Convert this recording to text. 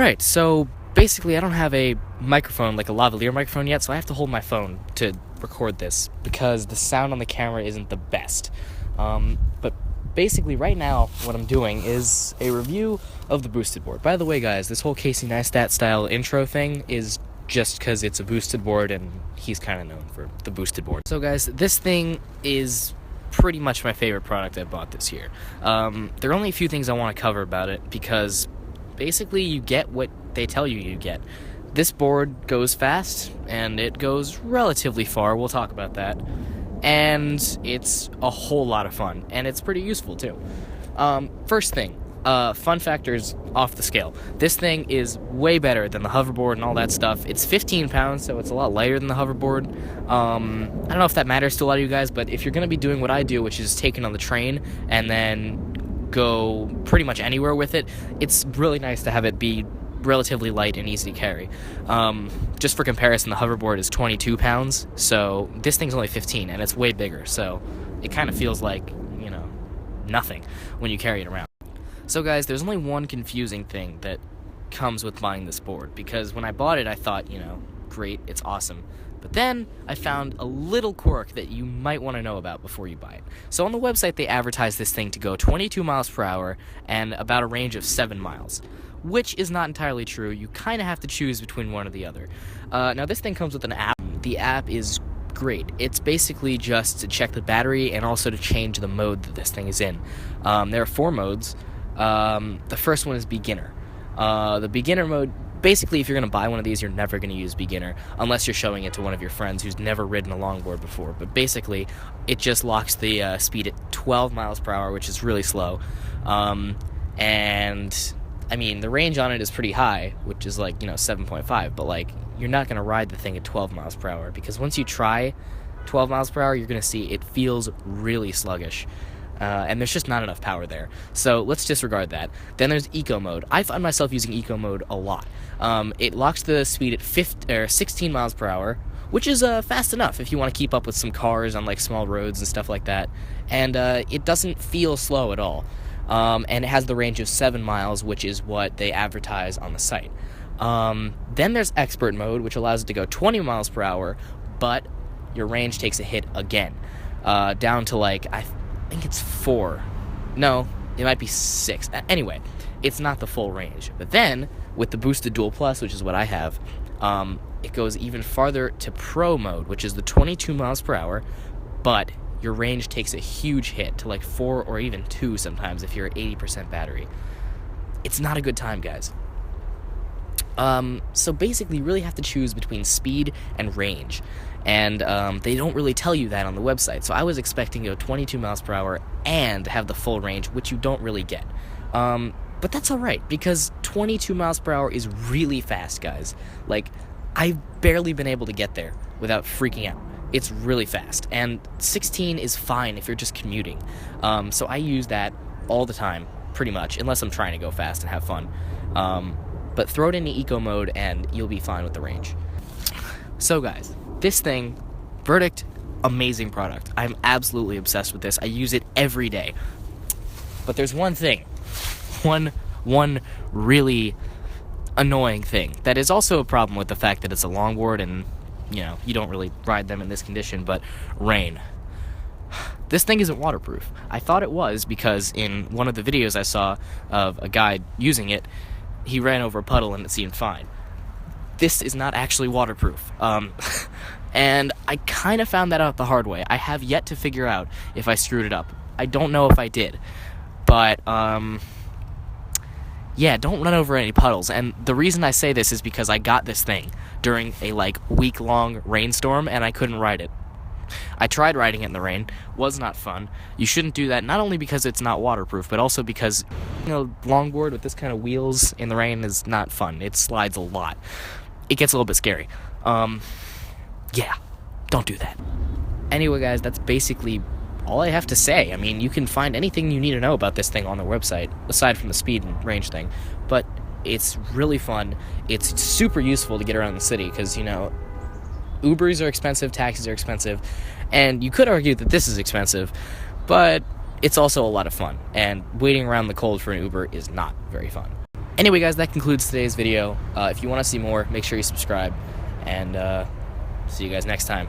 Alright, so basically I don't have a microphone like a lavalier microphone yet, so I have to hold my phone to record this because the sound on the camera isn't the best. But basically right now what I'm doing is a review of the boosted board. By the way guys, this whole Casey Neistat style intro thing is just because it's a boosted board and he's kind of known for the boosted board. So guys, this thing is pretty much my favorite product I bought this year. There are only a few things I want to cover about it because basically you get what they tell you get. This board goes fast and it goes relatively far, we'll talk about that, and it's a whole lot of fun and it's pretty useful too. First thing, fun factors off the scale. This thing is way better than the hoverboard and all that stuff. It's 15 pounds, so it's a lot lighter than the hoverboard. I don't know if that matters to a lot of you guys, but if you're going to be doing what I do, which is taking on the train and then go pretty much anywhere with it, it's really nice to have it be relatively light and easy to carry. Just for comparison, the hoverboard is 22 pounds, so this thing's only 15, and it's way bigger, so it kind of feels like, you know, nothing when you carry it around. So guys, there's only one confusing thing that comes with buying this board, because when I bought it, I thought, you know, great, it's awesome. But then I found a little quirk that you might want to know about before you buy it. So on the website, they advertise this thing to go 22 miles per hour and about a range of 7 miles, which is not entirely true. You kind of have to choose between one or the other. Now, this thing comes with an app. The app is great. It's basically just to check the battery and also to change the mode that this thing is in. There are 4 modes. The first one is beginner. The beginner mode, basically if you're going to buy one of these, you're never going to use beginner unless you're showing it to one of your friends who's never ridden a longboard before. But basically, it just locks the speed at 12 miles per hour, which is really slow. And I mean, the range on it is pretty high, which is like, you know, 7.5, but like, you're not going to ride the thing at 12 miles per hour because once you try 12 miles per hour, you're going to see it feels really sluggish. And there's just not enough power there. So let's disregard that. Then there's eco mode. I find myself using eco mode a lot. It locks the speed at 16 miles per hour, which is fast enough if you want to keep up with some cars on like small roads and stuff like that. And it doesn't feel slow at all. And it has the range of 7 miles, which is what they advertise on the site. Then there's expert mode, which allows it to go 20 miles per hour, but your range takes a hit again, down to like, I think it's 4. No, it might be 6. Anyway, it's not the full range. But then, with the boosted Dual Plus, which is what I have, it goes even farther to Pro mode, which is the 22 miles per hour, but your range takes a huge hit to like 4 or even 2 sometimes if you're at 80% battery. It's not a good time, guys. So basically, you really have to choose between speed and range. And they don't really tell you that on the website. So I was expecting to go 22 miles per hour and have the full range, which you don't really get. But that's alright, because 22 miles per hour is really fast, guys. Like, I've barely been able to get there without freaking out. It's really fast. And 16 is fine if you're just commuting. So I use that all the time, pretty much, unless I'm trying to go fast and have fun. But throw it into eco mode and you'll be fine with the range. So guys, this thing, verdict, amazing product. I'm absolutely obsessed with this. I use it every day. But there's one thing, one really annoying thing that is also a problem with the fact that it's a longboard and, you know, you don't really ride them in this condition, but rain. This thing isn't waterproof. I thought it was because in one of the videos I saw of a guy using it, he ran over a puddle and it seemed fine. This is not actually waterproof. And I kind of found that out the hard way. I have yet to figure out if I screwed it up. I don't know if I did. But, yeah, don't run over any puddles. And the reason I say this is because I got this thing during a, like, week-long rainstorm, and I couldn't ride it. I tried riding it in the rain. Was not fun. You shouldn't do that, not only because it's not waterproof, but also because, you know, longboard with this kind of wheels in the rain is not fun. It slides a lot. It gets a little bit scary. Yeah, don't do that. Anyway, guys, that's basically all I have to say. I mean, you can find anything you need to know about this thing on their website, aside from the speed and range thing. But it's really fun. It's super useful to get around the city because, you know, Ubers are expensive, taxis are expensive, and you could argue that this is expensive, but it's also a lot of fun, and waiting around the cold for an Uber is not very fun. Anyway, guys, that concludes today's video. If you want to see more, make sure you subscribe, and see you guys next time.